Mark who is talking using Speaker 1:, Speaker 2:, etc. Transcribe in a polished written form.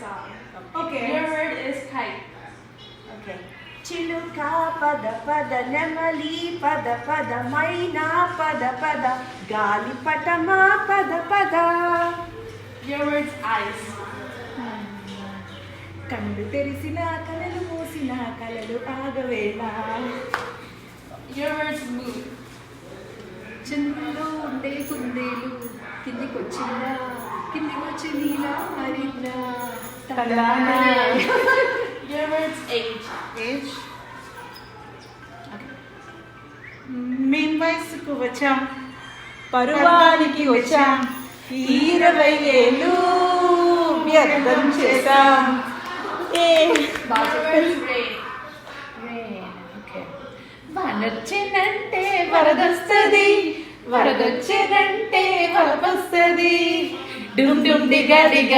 Speaker 1: song.
Speaker 2: Okay.
Speaker 1: Your word is kite.
Speaker 2: Okay. చిలుక పద పద నెమలి పద పద మైనా పద పద గాలిపటమా పద పద.
Speaker 1: Your word's eyes.
Speaker 2: కళ్ళు తెరిసిన కలలు మూసిన కలలు ఆగవేళ.
Speaker 1: Your word's mood.
Speaker 2: చంద్రులో ఉండే కుందేలు కిందికొచ్చిందా కిందికొచ్చి నీలా మారిందా.
Speaker 3: తలానా.
Speaker 1: Your word's age.
Speaker 3: ఏజ్ మేం వయసుకు వచ్చాం, పరువానికి వచ్చాం, 20 ఏళ్ళు వ్యర్థం చేశాం.
Speaker 1: Your word's rain.
Speaker 3: వానొచ్చేనంటే వరదొస్తది, వరదొచ్చేనంటే వరపొస్తది. డుమ్ డుమ్ డిగా డిగా